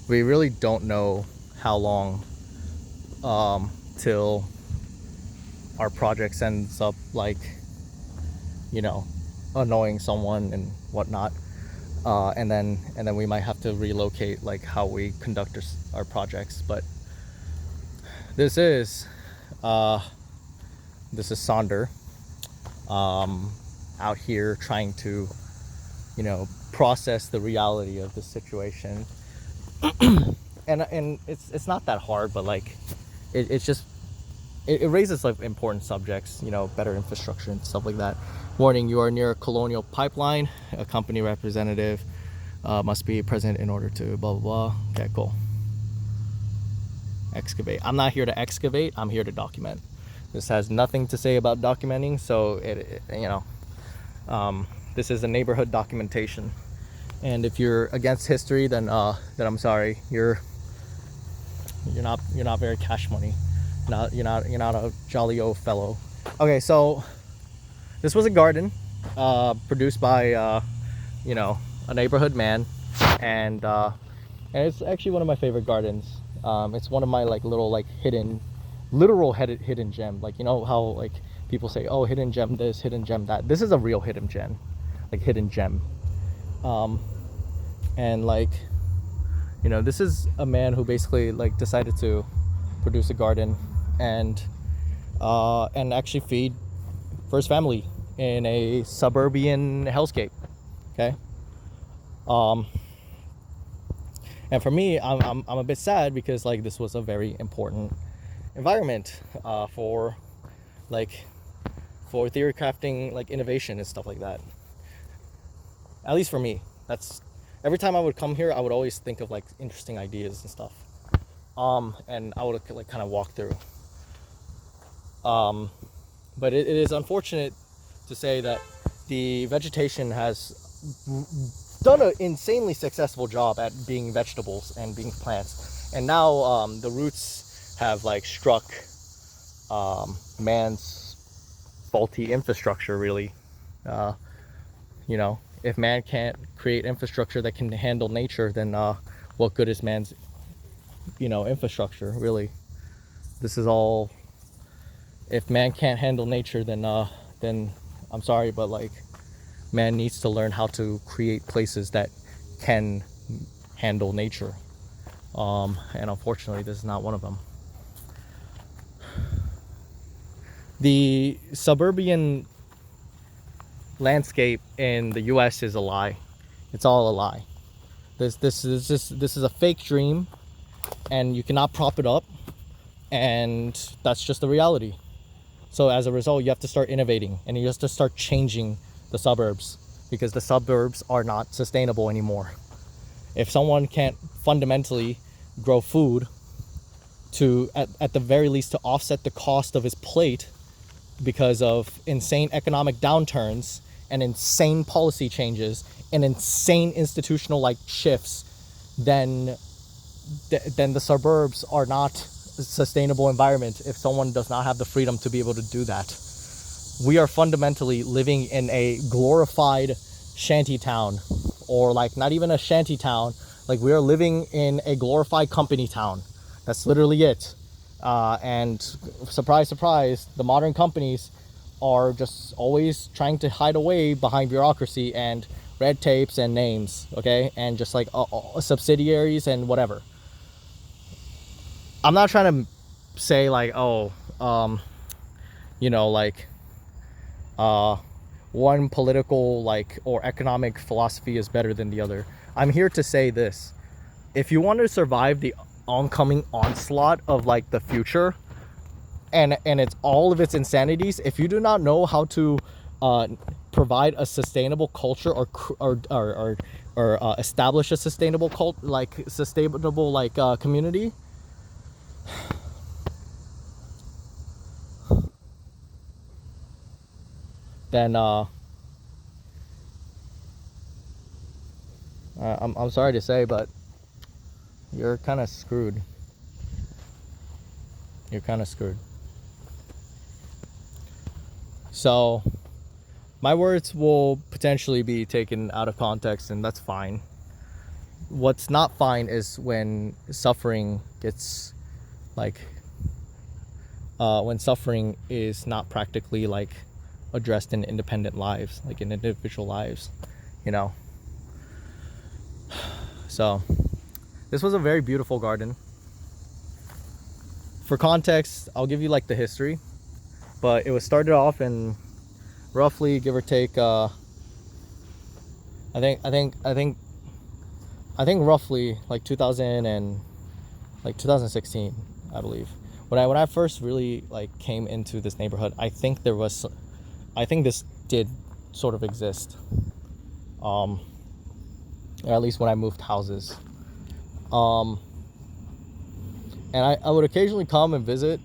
we really don't know how long till our project ends up like, you know, annoying someone and whatnot. And then we might have to relocate like how we conduct our projects. But this is uh, this is Sonder out here trying to, process the reality of the situation. And it's not that hard, but like it's just it raises like important subjects, better infrastructure and stuff like that. Warning: you are near a colonial pipeline. A company representative must be present in order to blah blah blah. Okay, cool. Excavate. I'm not here to excavate. I'm here to document. This has nothing to say about documenting. So this is a neighborhood documentation. And if you're against history, then I'm sorry. You're not very cash money. You're not a jolly old fellow. Okay, so this was a garden produced by a neighborhood man, and it's actually one of my favorite gardens. It's one of my like little like hidden gem. Like, how like people say, oh, hidden gem this, hidden gem that. This is a real hidden gem, like hidden gem. And like, this is a man who basically like decided to produce a garden and actually feed for his family in a suburban hellscape. Okay. And for me, I'm a bit sad because like this was a very important environment for theory crafting, like innovation and stuff like that. At least for me, that's every time I would come here, I would always think of like interesting ideas and stuff. And I would like kind of walk through. But it is unfortunate to say that the vegetation has done an insanely successful job at being vegetables and being plants, and now the roots have like struck man's faulty infrastructure. Really, if man can't create infrastructure that can handle nature, then what good is man's infrastructure? Really, this is all. If man can't handle nature, then I'm sorry, but like man needs to learn how to create places that can handle nature. And unfortunately, this is not one of them. The suburban landscape in the U.S. is a lie. It's all a lie. This is a fake dream, and you cannot prop it up, and that's just the reality. So as a result, you have to start innovating, and you have to start changing the suburbs, because the suburbs are not sustainable anymore. If someone can't fundamentally grow food to at the very least to offset the cost of his plate because of insane economic downturns and insane policy changes and insane institutional like shifts, then the suburbs are not a sustainable environment if someone does not have the freedom to be able to do that. We are fundamentally living in a glorified shanty town, or like not even a shanty town, like we are living in a glorified company town. That's literally it. And surprise, surprise, the modern companies are just always trying to hide away behind bureaucracy and red tapes and names, okay? And just like subsidiaries and whatever. I'm not trying to say like, one political like or economic philosophy is better than the other. I'm here to say this: if you want to survive the oncoming onslaught of like the future and it's all of its insanities, if you do not know how to provide a sustainable culture or establish a sustainable community, then I'm sorry to say, but you're kind of screwed. You're kind of screwed. So my words will potentially be taken out of context, and that's fine. what's not fine is when suffering gets like when suffering is not practically like addressed in independent lives, like in individual lives, you know. So this was a very beautiful garden. For context, I'll give you like the history, but it was started off in roughly, give or take, I think roughly like 2000 and like 2016, I believe. When I first really like came into this neighborhood, I think this did sort of exist. Or at least when I moved houses. And I would occasionally come and visit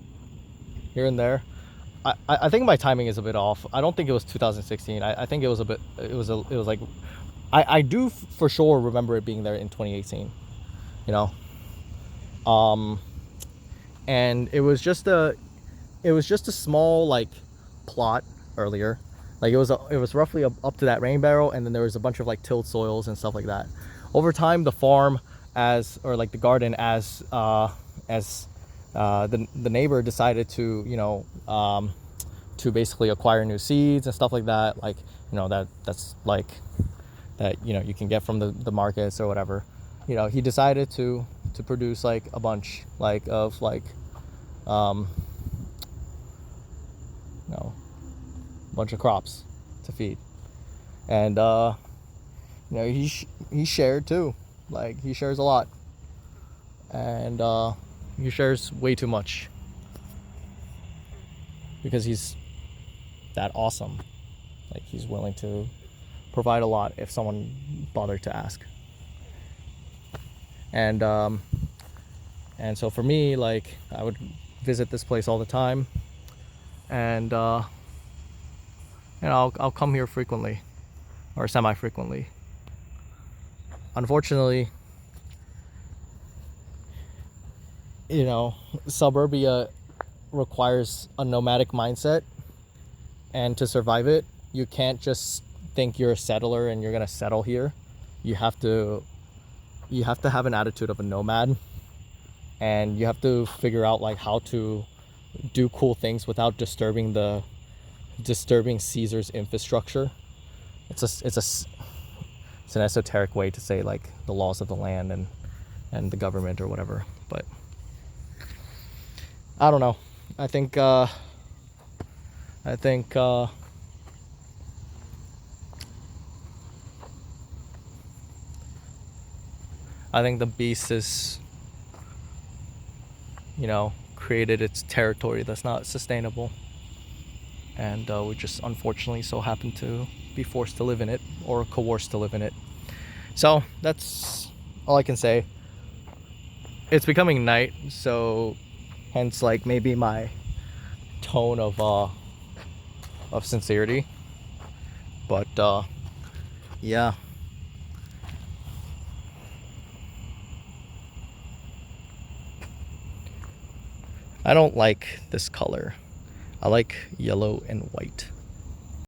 here and there. I think my timing is a bit off. I don't think it was 2016. I think it was like, I do for sure remember it being there in 2018, you know. And it was just a small like plot earlier. Like it was roughly up to that rain barrel, and then there was a bunch of like tilled soils and stuff like that. Over time, the farm the garden the neighbor decided to, you know, to basically acquire new seeds and stuff like that, like, you know, that's like that, you know, you can get from the markets or whatever. You know, he decided to produce like a bunch like of like you know, a bunch of crops to feed. And you know, he shared too. Like he shares a lot, and he shares way too much because he's that awesome. Like he's willing to provide a lot if someone bothered to ask. And so for me, like, I would visit this place all the time, and you know, I'll come here frequently, or semi-frequently. Unfortunately, you know, suburbia requires a nomadic mindset, and to survive it, you can't just think you're a settler and you're gonna settle here. You have to have an attitude of a nomad, and you have to figure out like how to do cool things without disturbing Caesar's infrastructure. It's an esoteric way to say like the laws of the land and the government or whatever, but I don't know. I think the beast is, you know, created its territory that's not sustainable, and we just unfortunately so happen to be forced to live in it, or coerced to live in it. So that's all I can say. It's becoming night, so hence like maybe my tone of sincerity, but yeah. I don't like this color. I like yellow and white.